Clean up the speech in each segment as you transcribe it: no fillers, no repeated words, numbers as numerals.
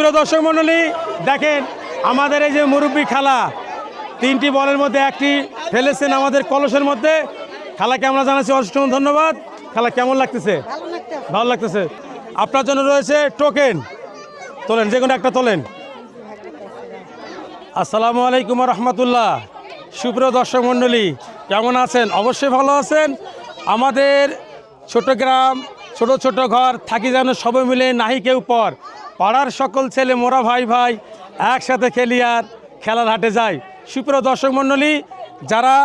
সুপ্রিয় দর্শক মণ্ডলী, দেখেন আমাদের এই যে মুরব্বী খেলা, 3টি বলের মধ্যে 1টি ফেলেছেন আমাদের কলসের মধ্যে। খেলাকে আমরা জানাচ্ছি অসংখ্য ধন্যবাদ। খেলা কেমন লাগতেছে? ভালো লাগতেছে। আপনার জন্য রয়েছে টোকেন, তোলেন, যে কোনো একটা তোলেন। আসসালামু আলাইকুম রহমতুল্লাহ। সুপ্রিয় দর্শক মণ্ডলী, কেমন আছেন? অবশ্যই ভালো আছেন। আমাদের ছোট গ্রাম, ছোট ছোট ঘর, থাকি যেন সবাই মিলে নাহি কেউ পর, পাড়ার সকল ছেলে মোরা ভাই ভাই একসাথে খেলি আর খেলার হাটে যাই। সুপ্রিয় দর্শক মণ্ডলী, যারা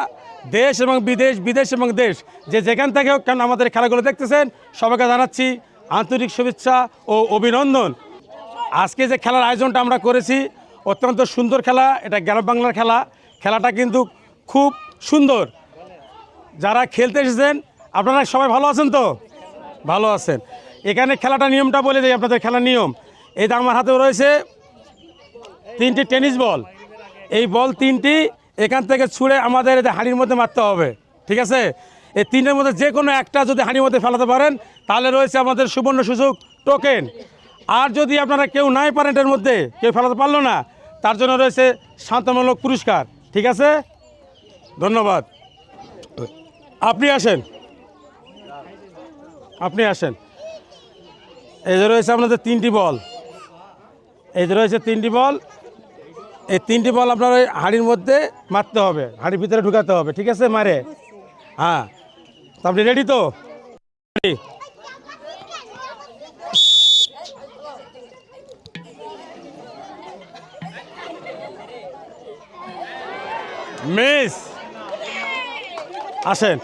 দেশ এবং বিদেশ, বিদেশ এবং দেশ, যে যেখান থেকে হোক কেন আমাদের খেলাগুলো দেখতেছেন, সবাইকে জানাচ্ছি আন্তরিক শুভেচ্ছা ও অভিনন্দন। আজকে যে খেলার আয়োজনটা আমরা করেছি, অত্যন্ত সুন্দর খেলা। এটা গ্রাম বাংলার খেলা। খেলাটা কিন্তু খুব সুন্দর। যারা খেলতে এসেছেন আপনারা সবাই ভালো আছেন তো? ভালো আছেন। এখানে খেলাটা নিয়মটা বলে দিই আপনাদের। খেলার নিয়ম এই যে আমার হাতেও রয়েছে 3টি টেনিস বল। এই বল 3টি এখান থেকে ছুঁড়ে আমাদের এই হাঁড়ির মধ্যে মারতে হবে, ঠিক আছে? এই 3টের মধ্যে যে কোনো একটা যদি হাঁড়ির মধ্যে ফেলাতে পারেন তাহলে রয়েছে আমাদের সুবর্ণ সুযোগ, টোকেন। আর যদি আপনারা কেউ নাই পারেন, এর মধ্যে কেউ ফেলাতে পারলো না, তার জন্য রয়েছে শান্তমূলক পুরস্কার, ঠিক আছে? ধন্যবাদ। আপনি আসেন, আপনি আসেন। এই যে রয়েছে আপনাদের 3টি বল, এই যে রয়েছে 3টি বল। এই 3টি বল আপনার ওই হাঁড়ির মধ্যে মারতে হবে, হাঁড়ির ভিতরে ঢুকাতে হবে, ঠিক আছে? মারে, হ্যাঁ। তো আপনি রেডি তো? মিস, আসেন।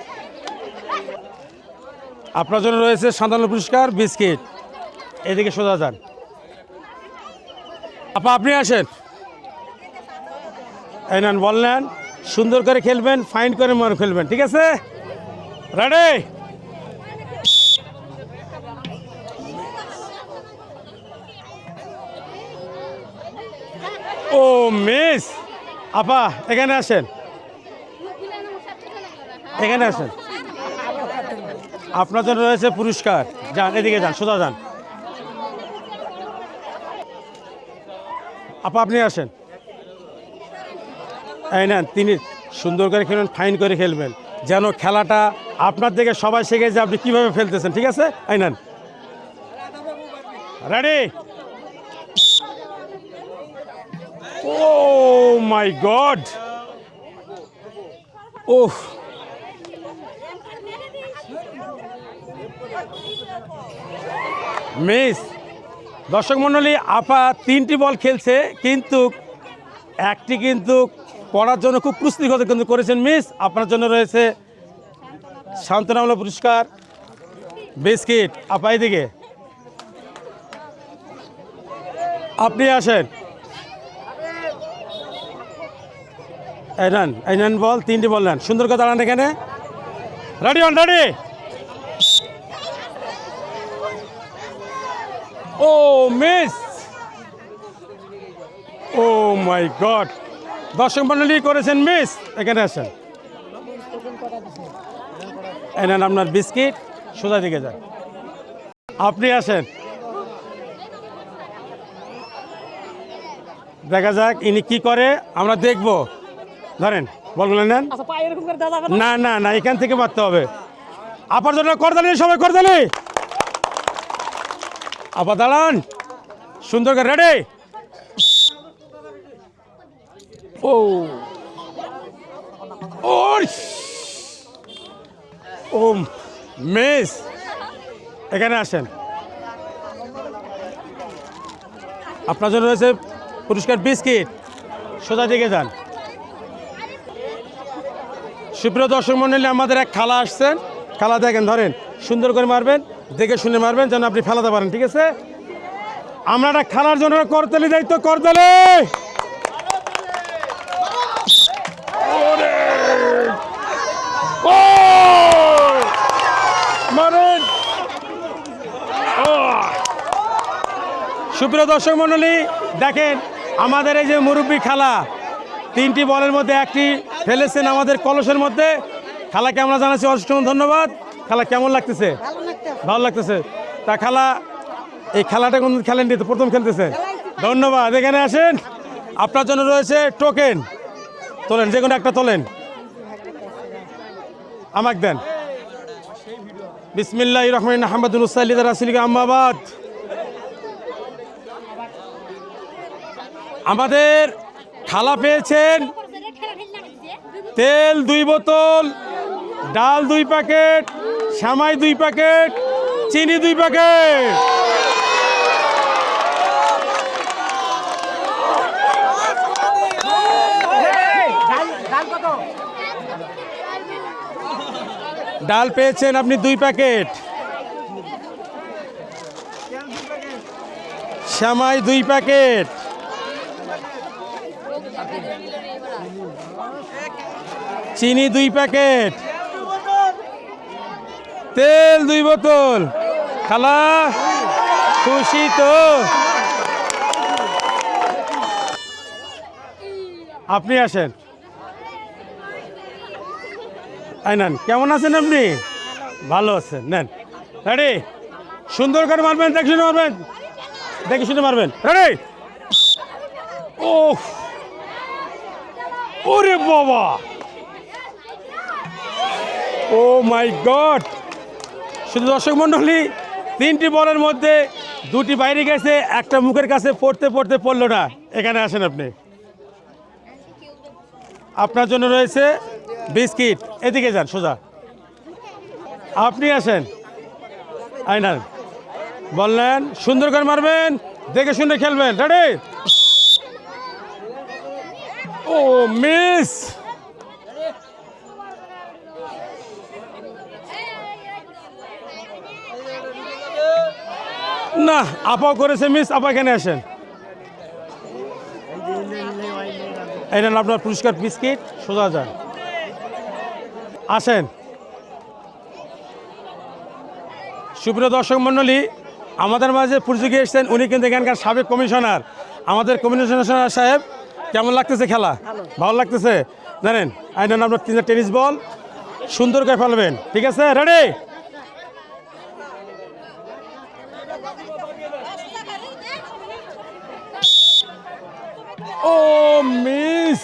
আপনার জন্য রয়েছে সাধারণ পুরস্কার, বিস্কিট। এদিকে সোজা যান। আপনি আসেন। এই নেন, বল নেন। সুন্দর করে খেলবেন, ফাইন করে মনে খেলবেন, ঠিক আছে? রেডি? Oh miss. আপা এখানে আসেন, এখানে আসেন। আপনার জন্য রয়েছে পুরস্কার। যান, এদিকে যান, সোজা যান। আপনি আসেন। এই নেন, তিনি সুন্দর করে খেলবেন, ফাইন করে খেলবেন, যেন খেলাটা আপনার দিকে সবাই শিখে যে আপনি কীভাবে ফেলতেছেন, ঠিক আছে? এই নেন, ready? O my god, oh, miss. দর্শক মণ্ডলী, আপা 3টি বল খেলছে, কিন্তু একটি কিন্তু পড়ার জন্য খুব প্রস্তুতিগত কিন্তু করেছেন মিস। আপনার জন্য রয়েছে সান্ত্বনামূলক পুরস্কার, বিস্কিট। আপা এদিকে আপনি আসেন। এই নেন, এই নেন বল, 3টি বল নেন। সুন্দর করে দাঁড়ান এখানে। Ready on, ready? Oh miss, oh my god. দর্শক মণ্ডলী করেছেন মিস। এখানে আসেন। এই নেন আপনার বিস্কিট, সোজা দিকে যান। আপনি আসেন। দেখা যাক ইনি কি করে, আমরা দেখব। ধরেন, বলগুলো নেন। না না না, এখান থেকে মারতে হবে। আপার জন্য করতালি, সবাই করতালি। আপা দাঁড়ান, সুন্দর করে। রেডি? ও ও মিস। এখানে আসেন। আপনার জন্য রয়েছে পুরস্কার, বিস্কিট। সোজা দিকে যান। সুপ্রিয় দর্শক মণ্ডলী, আমাদের এক খালা আসছেন। খালা দেখেন, ধরেন, সুন্দর করে মারবেন, দেখে শুনে মারবেন, যেন আপনি ফেলাতে পারেন, ঠিক আছে? আমরা একটা খেলার জন্য করতালি দায়িত্ব, করতালি। মারেন। সুপ্রিয় দর্শক মণ্ডলী, দেখেন আমাদের এই যে মুরব্বী খেলা, 3টি বলের মধ্যে 1টি ফেলেছেন আমাদের কলসের মধ্যে। খেলাকে আমরা জানাচ্ছি অসংখ্য ধন্যবাদ। খেলা কেমন লাগতেছে? ভালো লাগতেছে। তা খেলা, এই খেলাটা কোন খেলেন নি তো? প্রথম খেলতেছে? ধন্যবাদ। এখানে আসেন, আপনার জন্য রয়েছে টোকেন। তোলেন, যে কোনো একটা তোলেন, আমাকে দেন। বিসমিল্লাহির রহমানির রহিম, হামদুলিল্লাহি ওয়া রাসূলিহি আম্মা বাদ। আমাদের খালা পেয়েছেন তেল 2 বোতল, ডাল 2 প্যাকেট, সেমাই 2 প্যাকেট, চিনি 2 প্যাকেট। ডাল পেয়েছেন আপনি 2 প্যাকেট, সেমাই 2 প্যাকেট, চিনি 2 প্যাকেট, তেল 2 বোতল। খালা খুশি তো? আপনি আসেন, নেন। কেমন আছেন আপনি? ভালো আছেন, নেন। রেডি? সুন্দর করে মারবেন, দেখে শুনে মারবেন, দেখে শুনে মারবেন। রেডি? ও ওরে বাবা, ও মাই গড। শুধু দর্শক মণ্ডলী, 3টি বলের মধ্যে 2টি বাইরে গেছে, একটা মুখের কাছে পড়তে পড়তে পড়লো না। এখানে আসেন আপনি, আপনার জন্য রয়েছে বিস্কিট। এদিকে যান, সোজা। আপনি আসেন, আইনার বললেন সুন্দর করে মারবেন, দেখে শুনে খেলবেন। রেডি? Oh miss. না, আপাও করেছে মিস। আপা এখানে আসেন, এই নেন আপনার পুরস্কার বিস্কিট। সোজা যান, আসেন। সুপ্রিয় দর্শক মণ্ডলী, আমাদের মাঝে পুরস্কার এসেছেন, উনি কিন্তু এখানকার সাবেক কমিশনার। আমাদের কমিশনার সাহেব, কেমন লাগতেছে খেলা? ভালো লাগতেছে? জানেন, এই নেন আপনার 3টা টেনিস বল, সুন্দর করে ফেলবেন। ঠিক আছে? রেডি? Oh miss.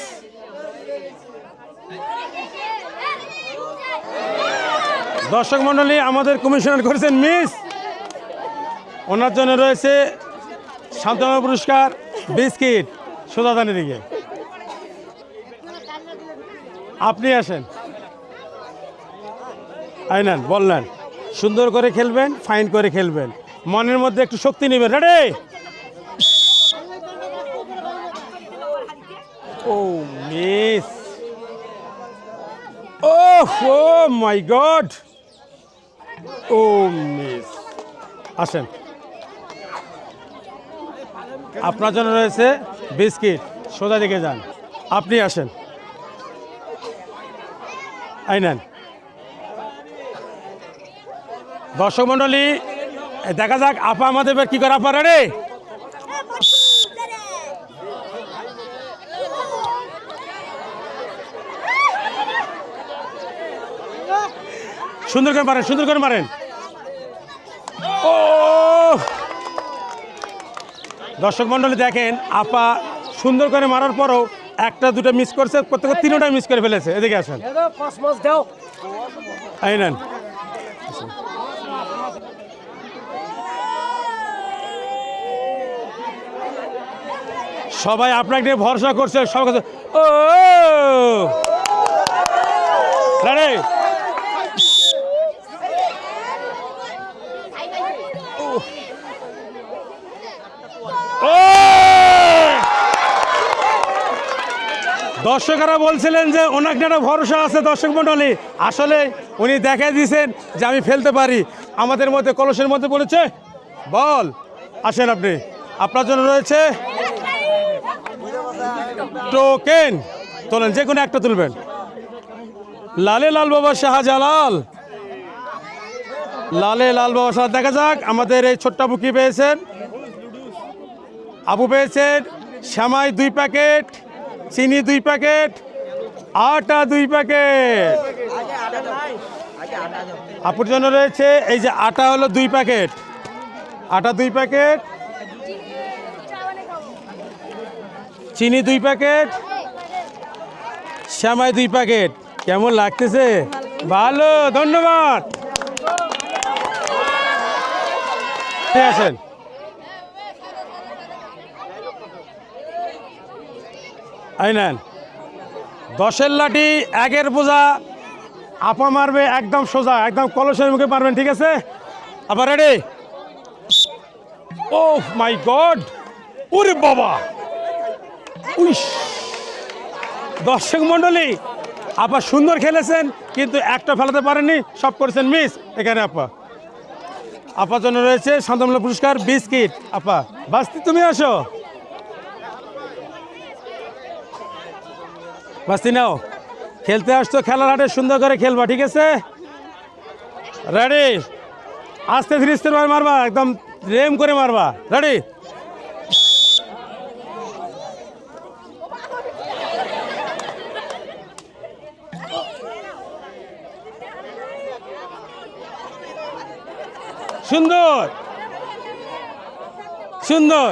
দর্শক মণ্ডলী, আমাদের কমিশনার করেছেন মিস। ওনার জন্য রয়েছে সান্ত্বনা পুরস্কার বিস্কিট। সোজা দানের দিকে আপনি আসেন, আইনান বললেন সুন্দর করে খেলবেন, ফাইন করে খেলবেন, মনের মধ্যে একটু শক্তি নেবেন। Ready? Oh miss. Oh my god, O miss. আসেন, আপনার জন্য রয়েছে বিস্কিট। সোজা দিকে যান, আপনি আসেন, আইনান। দর্শক মণ্ডলী, দেখা যাক আপা আমাদের এবার কি করে। আপা রেডি? সুন্দর করে মারেন, সুন্দর করে মারেন। ও দর্শক মণ্ডলী দেখেন, আপা সুন্দর করে মারার পরও 1টা 2টা মিস করছে, প্রত্যেক 3টা মিস করে ফেলেছে। এদিকে আসেন, এই নেন। সবাই আপনাকে নিয়ে ভরসা করছে, সবার কাছে। ও রেডি? দর্শকরা বলছিলেন যে ওনাকে একটা ভরসা আছে। দর্শক মণ্ডলী, আসলে উনি দেখা দিয়েছেন যে আমি ফেলতে পারি। আমাদের মধ্যে কলসের মধ্যে বলেছে বল। আসেন আপনি, আপনার জন্য রয়েছে টোকেন। তোলেন, যে কোনো একটা তুলবেন। লালে লাল বাবা শাহজালাল, লালে লাল বাবা শাহ। দেখা যাক আমাদের এই ছোট্ট আপু কি পেয়েছেন। আপু পেয়েছেন সেমাই 2 প্যাকেট, চিনি 2 প্যাকেট, আটা 2 প্যাকেট। আপুর জন্য রয়েছে এই যে আটা হলো 2 প্যাকেট, আটা 2 প্যাকেট, চিনি 2 প্যাকেট, শ্যামাই 2 প্যাকেট। কেমন লাগতেছে? ভালো, ধন্যবাদ। ঠিক আছেন। এই নেন 10-এর লাঠি, 1-এর বোঝা। আপা মারবে একদম সোজা, একদম কলসের মুখে মারবেন, ঠিক আছে? আবার রেডি? ও মাই গড, ওরে বাবা! উইশ! দর্শক মন্ডলী, আপা সুন্দর খেলেছেন, কিন্তু একটা ফেলাতে পারেননি, সব করেছেন মিস। এখানে আপার জন্য রয়েছে শান্তমূলক পুরস্কার বিস্কিট। আপা বাস্তি, তুমি আসো। বাস্তি নাও, খেলতে আসছো, খেলার হাটে সুন্দর করে খেলবা, ঠিক আছে? রেডি? আস্তে ধীরে স্থির মারবা, একদম রেম করে মারবা। রেডি? সুন্দর সুন্দর।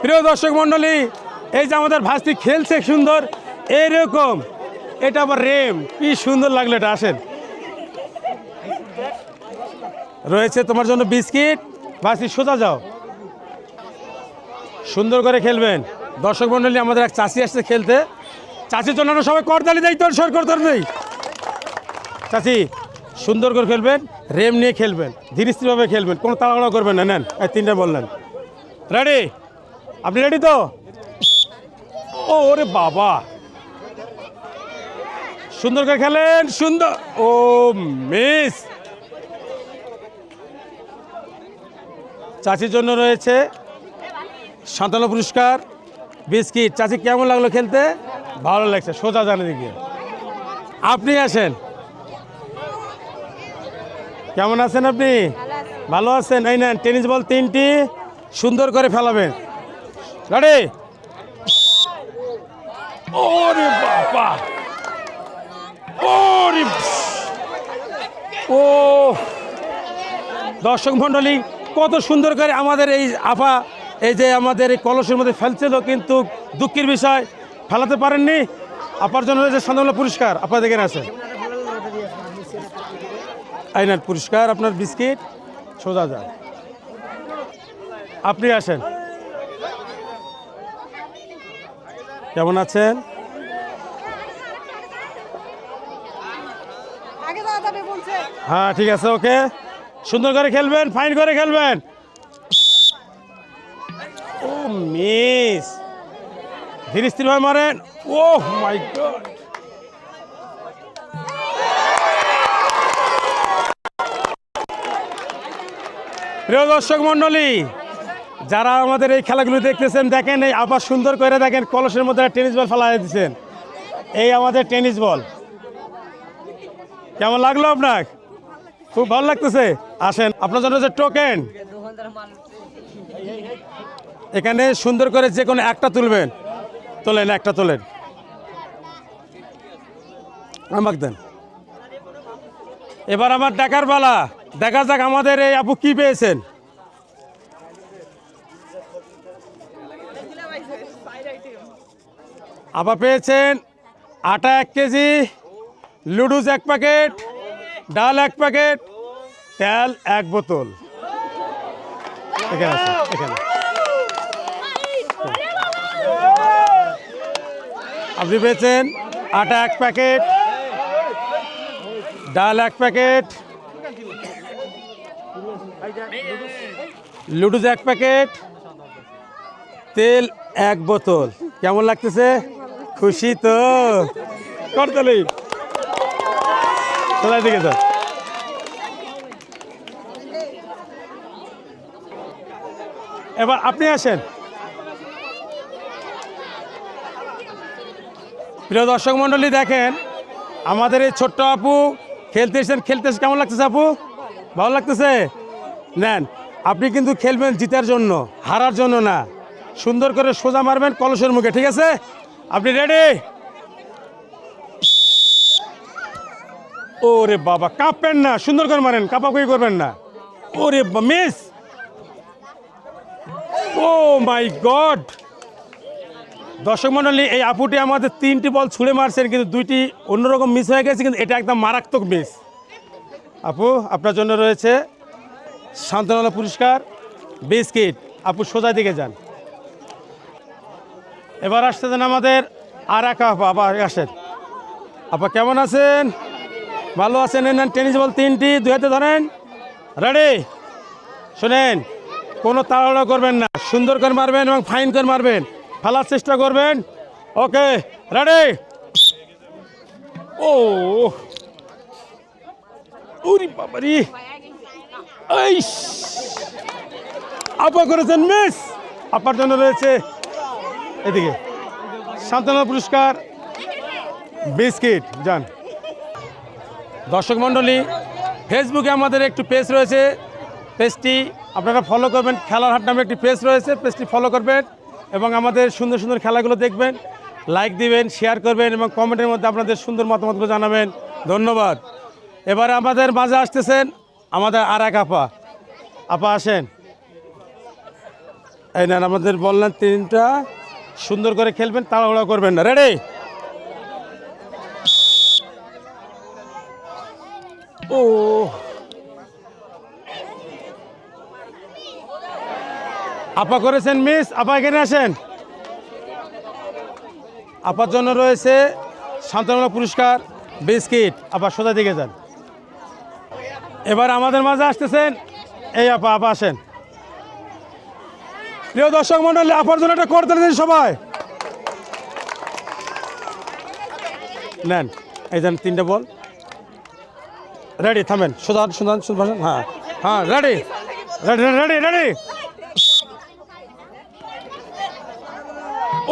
প্রিয় দর্শক মন্ডলী, এই যে আমাদের ভাস্তি খেলছে সুন্দর, এইরকম। এটা আবার রেম, কি সুন্দর লাগলো এটা। আসেন, রয়েছে তোমার জন্য বিস্কিট। ভাস্তি সোজা যাও, সুন্দর করে খেলবেন। দর্শক মন্ডলী, আমাদের এক চাচি আসছে খেলতে। চাচির জন্য আমরা সবাই করতালি দেই, তোর সর করতালি দেই। চাচি সুন্দর করে খেলবেন, রেম নিয়ে খেলবেন, ধীরে স্থিরভাবে খেলবেন, কোনো তাড়াহুড়া করবেন না। নেন, এই 3টা বললেন। রেডি? আপনি রেডি তো? ও ওরে বাবা, সুন্দর করে খেলেন, সুন্দর। ও মিস। চাচির জন্য রয়েছে শান্তমূলক পুরস্কার বিস্কিট। চাচি কেমন লাগলো খেলতে? ভালো লাগছে, সোজা জানে দিকে। আপনি আসেন, কেমন আছেন আপনি? ভালো আছেন? এই নেন টেনিস বল 3টি, সুন্দর করে ফেলাবেন। রেডি? ওরে বাবা, ওরে! ও দর্শক মন্ডলী, কত সুন্দর করে আমাদের এই আপা এই যে আমাদের এই কলসের মধ্যে ফেলছিল, কিন্তু দুঃখের বিষয় ফেলাতে পারেননি। আপার জন্য রয়েছে শান্তমূলক পুরস্কার। আপা দেখেন আছে, এই নেন পুরস্কার, আপনার বিস্কিট। সোজা যান, আপনি আসেন। কেমন আছেন? হ্যাঁ ঠিক আছে, ওকে। সুন্দর করে খেলবেন, ফাইন করে খেলবেন। ও মিস, ধীরে স্থিরভাবে মারেন। ও মাই গড, প্রিয় দর্শক মন্ডলী, যারা আমাদের এই খেলাগুলো দেখতেছেন, দেখেন এই আবার সুন্দর করে দেখেন, কলসের মধ্যে টেনিস বল ফেলাই দিচ্ছেন। এই আমাদের টেনিস বল। কেমন লাগলো আপনার? খুব ভালো লাগতেছে। আসেন, আপনার জন্য যে টোকেন, এখানে সুন্দর করে যে কোনো একটা তুলবেন। তোলেন, একটা তোলেন, আমাকে দেন। এবার আমার দেখার বেলা, দেখা যাক আমাদের এই আপু কি পেয়েছেন। আপা পেয়েছেন আটা 1 কেজি, লুডুস 1 প্যাকেট, ডাল 1 প্যাকেট, তেল 1 বোতল। এখানে আছে, এখানে আপনি পেয়েছেন আটা 1 প্যাকেট, ডাল 1 প্যাকেট, লুডুস 1 প্যাকেট, তেল 1 বোতল। কেমন লাগতেছে? খুশি তো? করতালি চলাই দিকে স্যার। এবার আপনি আসেন। প্রিয় দর্শক মন্ডলী, দেখেন আমাদের এই ছোট্ট আপু খেলতে এসেছেন। কেমন লাগতেছে আপু? ভালো লাগতেছে? নেন, আপনি কিন্তু খেলবেন জিতার জন্য, হারার জন্য না। সুন্দর করে সোজা মারবেন কলসের মুখে, ঠিক আছে? আপনি রেডি? ওরে বাবা, কাঁপবেন না, সুন্দর করে মারেন, কাঁপাকুই করবেন না। ওরে মিস, ও মাই গড, দর্শক মণ্ডলী, এই আপুটি আমাদের 3টি বল ছুঁড়ে মারছেন, কিন্তু 2টি অন্যরকম মিস হয়ে গেছে, কিন্তু এটা একদম মারাত্মক মিস। আপু, আপনার জন্য রয়েছে সান্ত্বনা পুরস্কার, বিস্কিট। আপু সোজা দিকে যান। এবার আসতেছেন আমাদের আর এক আপা। আবার আসেন। আপা কেমন আছেন? ভালো আছেন? নেন টেনিস বল 3টি, 2 হাতে ধরেন। রেডি? শোনেন, কোনো তাড়াহুড়ো করবেন না, সুন্দর করে মারবেন এবং ফাইন করে মারবেন, ফেলার চেষ্টা করবেন। ওকে, রেডি? ও উরি বাবারি, এই আপা করেছেন মিস। আপার জন্য রয়েছে এদিকে সান্ত্বনা পুরস্কার, বিস্কিট। যান। দর্শক মণ্ডলী, ফেসবুকে আমাদের একটু পেজ রয়েছে, পেজটি আপনারা ফলো করবেন। খেলার হাট নামে একটি পেজ রয়েছে, পেজটি ফলো করবেন এবং আমাদের সুন্দর সুন্দর খেলাগুলো দেখবেন, লাইক দিবেন, শেয়ার করবেন এবং কমেন্টের মধ্যে আপনাদের সুন্দর মতামতগুলো জানাবেন। ধন্যবাদ। এবারে আমাদের মাঝে আসতেছেন আমাদের আর এক আপা। আপা আসেন। এই নেন, আমাদের বললেন 3টা, সুন্দর করে খেলবেন, তাড়াহুড়া করবেন না। রেডি? ও আপা করেছেন মিস। আপা এখানে আসেন। আপার জন্য রয়েছে সান্ত্বনা পুরস্কার, বিস্কিট। আপা সোজা দিকে যান। এবার আমাদের মাঝে আসতেছেন এই আপা। আপা আসেন। প্রিয় দর্শক মণ্ডলী, আপার জন্য একটা করতে দিন সবাই। নেন, এই যান 3টে বল। রেডি? থামেন, সুদান সুদান সুদান। হ্যাঁ হ্যাঁ, রেডি রেডি রেডি রেডি।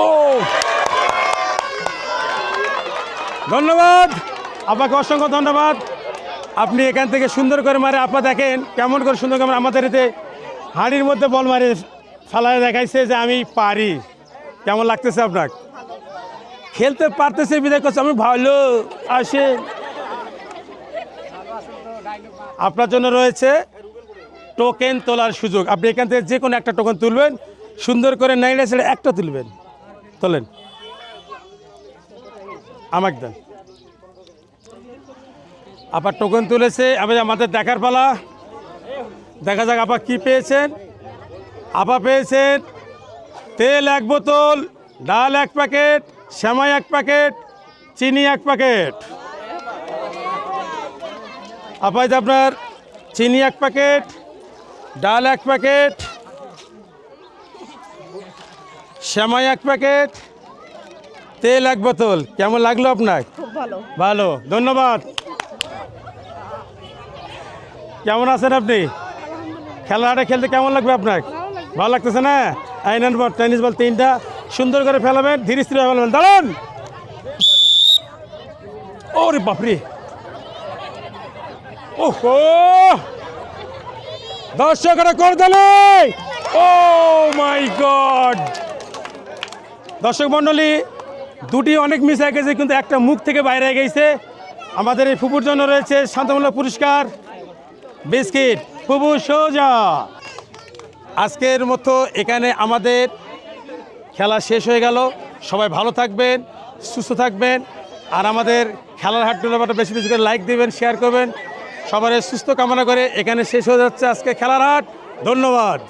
ও ধন্যবাদ আপনাকে, অসংখ্য ধন্যবাদ। আপনি এখান থেকে সুন্দর করে মারে। আপা দেখেন কেমন করে সুন্দর করে আমাদের এতে হাঁড়ির মধ্যে বল মারে ফালায় দেখাইছে যে আমি পারি। কেমন লাগতেছে আপনার? খেলতে পারতেছে বিদায় করছে, আমি ভালো। আসে, আপনার জন্য রয়েছে টোকেন তোলার সুযোগ। আপনি এখান থেকে যে কোনো একটা টোকেন তুলবেন, সুন্দর করে নাইলে ছেড়ে একটা তুলবেন। তোলেন, আমাকে দেন। আপা টোকেন তুলেছে, আমাদের দেখার পালা। দেখা যাক আপা কি পেয়েছেন। আপা পেয়েছেন তেল 1 বোতল, ডাল 1 প্যাকেট, সেমাই 1 প্যাকেট, চিনি 1 প্যাকেট। আপাই আপনার চিনি 1 প্যাকেট, ডাল 1 প্যাকেট, সেমাই 1 প্যাকেট, তেল 1 বোতল। কেমন লাগলো আপনার? খুব ভালো। ভালো, ধন্যবাদ। কেমন আছেন আপনি? খেলাটা খেলতে কেমন লাগবে আপনার? ভালো লাগতেছে না? এই নেন বল, টেনিস বল 3টা, সুন্দর করে ফেলাবেন, ধীরে স্থিরে ফেলাবেন। দাঁড়ান। ওরে বাপরে, ওহো, দর্শকরা করে দিলে। ও মাই গড। দর্শক মণ্ডলী, 2টি অনেক মিস হয়ে গেছে, কিন্তু একটা মুখ থেকে বাইরে গেছে। আমাদের এই ফুপুর জন্য রয়েছে শান্তমূলক পুরস্কার, বিস্কিট। ফুপু সোজা। আজকের মতো এখানে আমাদের খেলা শেষ হয়ে গেল। সবাই ভালো থাকবেন, সুস্থ থাকবেন, আর আমাদের খেলার হাটগুলোর ব্যাপারে বেশি বেশি করে লাইক দিবেন, শেয়ার করবেন। সবার সুস্থ কামনা করে এখানে শেষ হয়ে যাচ্ছে আজকে খেলার হাট। ধন্যবাদ।